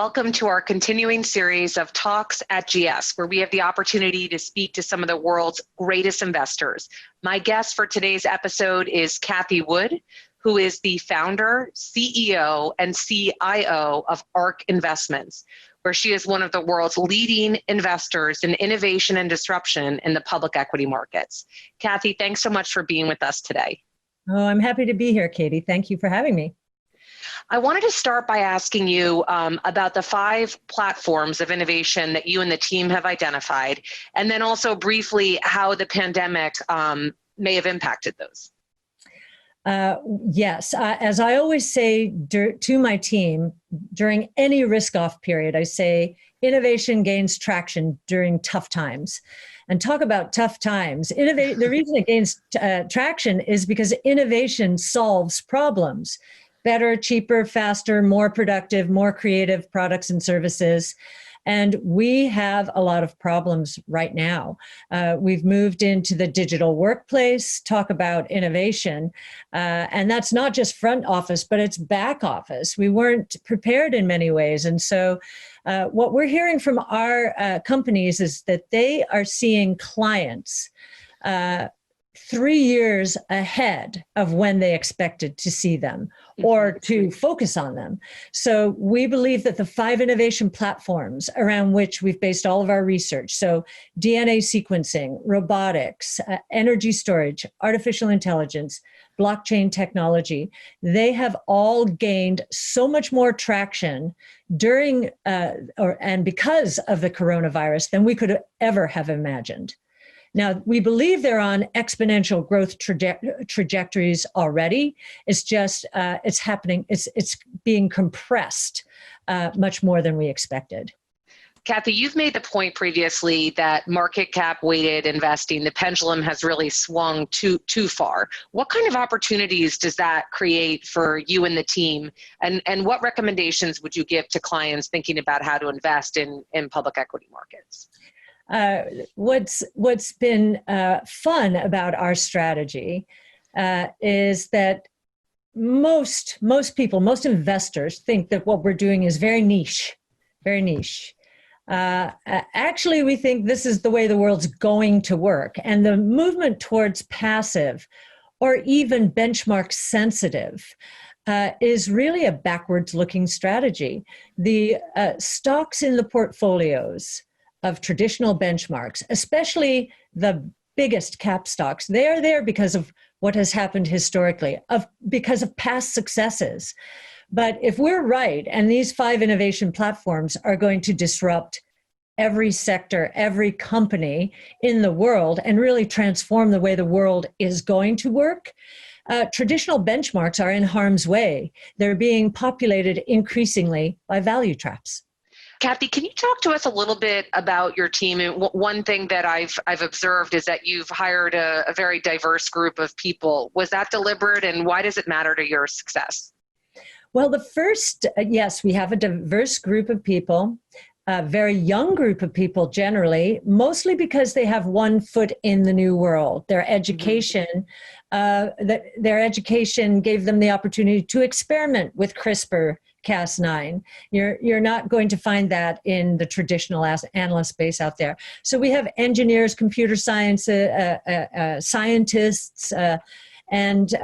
welcome to our continuing series of talks at GS, where we have the opportunity to speak to some of the world's greatest investors. My guest for today's episode is Cathie Wood, who is the founder, CEO, and CIO of ARK Investments, where she is one of the world's leading investors in innovation and disruption in the public equity markets. Cathie, thanks so much for being with us today. Oh, I'm happy to be here, Katie. Thank you for having me. I wanted to start by asking you about the 5 platforms of innovation that you and the team have identified, and then also briefly how the pandemic may have impacted those. Yes, as I always say to my team, during any risk-off period, I say innovation gains traction during tough times. And talk about tough times. The reason it gains traction is because innovation solves problems. Better, cheaper, faster, more productive, more creative products and services. And we have a lot of problems right now. We've moved into the digital workplace, talk about innovation. And that's not just front office, but it's back office. We weren't prepared in many ways. And so what we're hearing from our companies is that they are seeing clients 3 years ahead of when they expected to see them or to focus on them. So we believe that the 5 innovation platforms around which we've based all of our research, so DNA sequencing, robotics, energy storage, artificial intelligence, blockchain technology, they have all gained so much more traction during and because of the coronavirus than we could ever have imagined. Now, we believe they're on exponential growth trajectories already. It's just, it's happening, it's being compressed much more than we expected. Cathie, you've made the point previously that market cap weighted investing, the pendulum has really swung too far. What kind of opportunities does that create for you and the team? And what recommendations would you give to clients thinking about how to invest in public equity markets? What's been fun about our strategy is that most people, most investors think that what we're doing is very niche, very niche. Actually, we think this is the way the world's going to work. And the movement towards passive or even benchmark sensitive is really a backwards looking strategy. The stocks in the portfolios of traditional benchmarks, especially the biggest cap stocks, they're there because of what has happened historically, because of past successes. But if we're right, and these 5 innovation platforms are going to disrupt every sector, every company in the world, and really transform the way the world is going to work, traditional benchmarks are in harm's way. They're being populated increasingly by value traps. Cathie, can you talk to us a little bit about your team? And one thing that I've observed is that you've hired a very diverse group of people. Was that deliberate, and why does it matter to your success? Well, yes, we have a diverse group of people, a very young group of people generally, mostly because they have one foot in the new world. Their education, their education gave them the opportunity to experiment with CRISPR-Cas9. You're not going to find that in the traditional analyst space out there. So we have engineers, computer science, scientists, and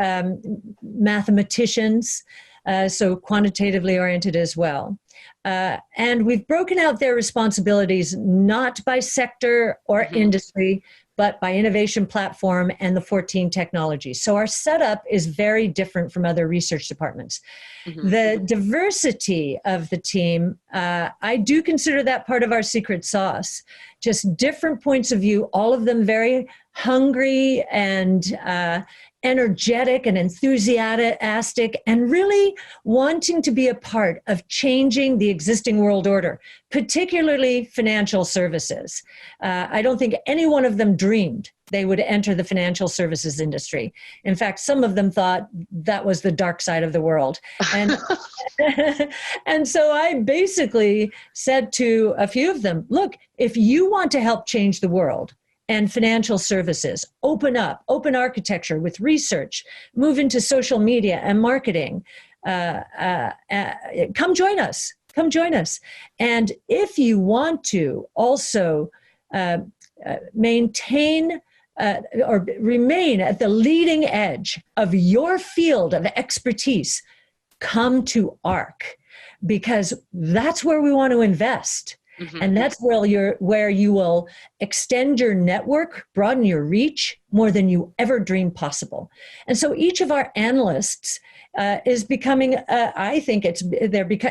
mathematicians, so quantitatively oriented as well. And we've broken out their responsibilities not by sector or industry, but by innovation platform and the 14 technologies. So our setup is very different from other research departments. The diversity of the team, I do consider that part of our secret sauce. Just different points of view, all of them very hungry and energetic and enthusiastic, and really wanting to be a part of changing the existing world order, particularly financial services. I don't think any one of them dreamed they would enter the financial services industry. In fact, some of them thought that was the dark side of the world. And, and so I basically said to a few of them, look, if you want to help change the world, and financial services, open architecture with research, move into social media and marketing. Come join us. come join us. And if you want to also maintain or remain at the leading edge of your field of expertise, come to ARK, because that's where we want to invest. And that's where you will extend your network, broaden your reach more than you ever dreamed possible. And so each of our analysts is becoming, I think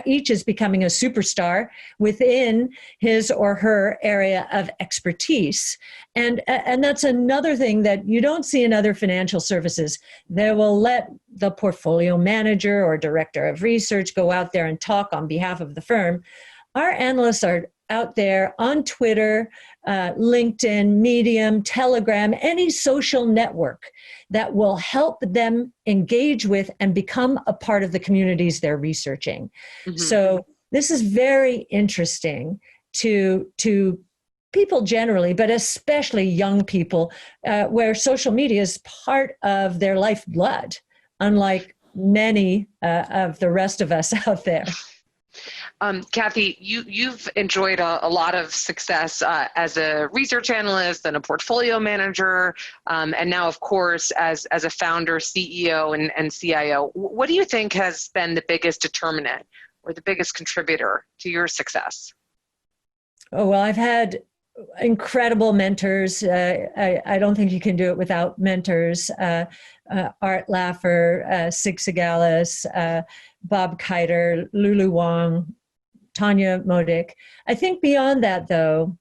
each is becoming a superstar within his or her area of expertise. And that's another thing that you don't see in other financial services. They will let the portfolio manager or director of research go out there and talk on behalf of the firm. Our analysts are out there on Twitter, LinkedIn, Medium, Telegram, any social network that will help them engage with and become a part of the communities they're researching. So this is very interesting to people generally, but especially young people, where social media is part of their lifeblood, unlike many of the rest of us out there. Cathie, you've enjoyed a lot of success as a research analyst and a portfolio manager, and now, of course, as a founder, CEO, and CIO. What do you think has been the biggest determinant or the biggest contributor to your success? Oh, well, I've had incredible mentors. I don't think you can do it without mentors. Art Laffer, Sig Sigalis, Bob Kiter, Lulu Wang, Tanya Modik. I think beyond that, though,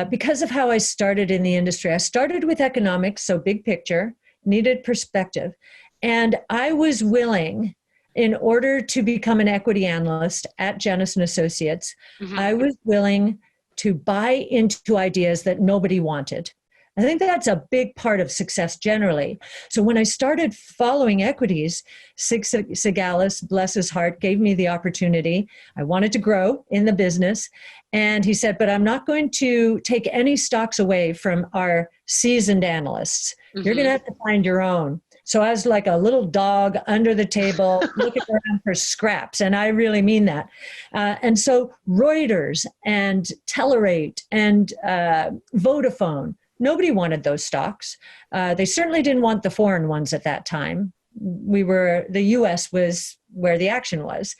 because of how I started in the industry, I started with economics, so big picture, needed perspective. And I was willing, in order to become an equity analyst at Janus & Associates, I was willing to buy into ideas that nobody wanted. I think that's a big part of success generally. So when I started following equities, Sig Sigalis, bless his heart, gave me the opportunity. I wanted to grow in the business. And he said, but I'm not going to take any stocks away from our seasoned analysts. You're going to have to find your own. So I was like a little dog under the table looking around for scraps. And I really mean that. And so Reuters and Telerate and Vodafone, nobody wanted those stocks. They certainly didn't want the foreign ones at that time. The US was where the action was.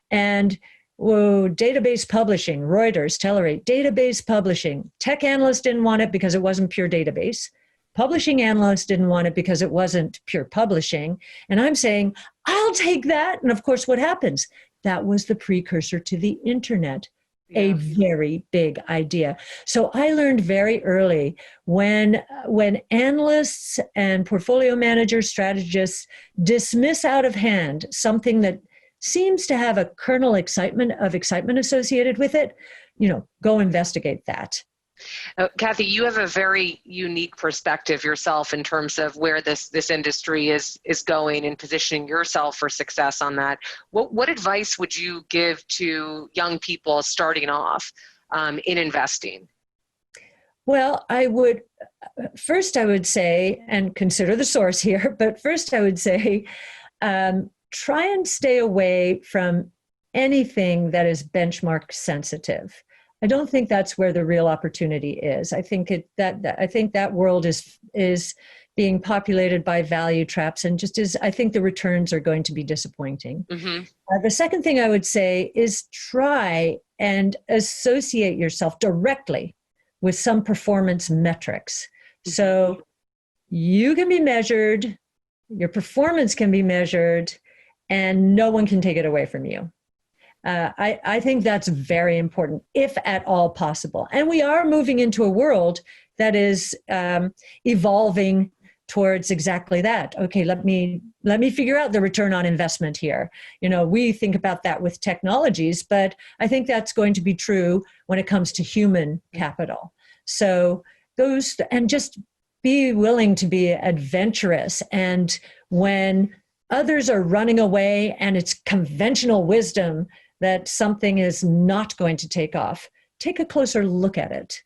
And database publishing, Reuters, Telerate, database publishing. Tech analysts didn't want it because it wasn't pure database. Publishing analysts didn't want it because it wasn't pure publishing. And I'm saying, I'll take that. And of course, what happens? That was the precursor to the internet. A very big idea. So I learned very early when analysts and portfolio managers, strategists dismiss out of hand something that seems to have a kernel of excitement associated with it, go investigate that. Cathie, you have a very unique perspective yourself in terms of where this industry is going and positioning yourself for success on that. What advice would you give to young people starting off in investing? Well, I would say, and consider the source here, but first I would say, try and stay away from anything that is benchmark sensitive. I don't think that's where the real opportunity is. I think that world is being populated by value traps, and I think the returns are going to be disappointing. The second thing I would say is try and associate yourself directly with some performance metrics. So you can be measured, your performance can be measured, and no one can take it away from you. I think that's very important, if at all possible. And we are moving into a world that is evolving towards exactly that. Okay, let me figure out the return on investment here. We think about that with technologies, but I think that's going to be true when it comes to human capital. So just be willing to be adventurous. And when others are running away and it's conventional wisdom that something is not going to take off, take a closer look at it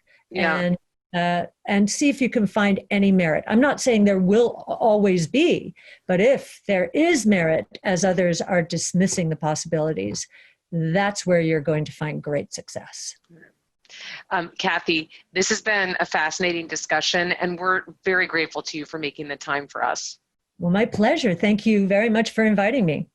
and see if you can find any merit. I'm not saying there will always be, but if there is merit, as others are dismissing the possibilities, that's where you're going to find great success. Cathie, this has been a fascinating discussion, and we're very grateful to you for making the time for us. Well, my pleasure. Thank you very much for inviting me.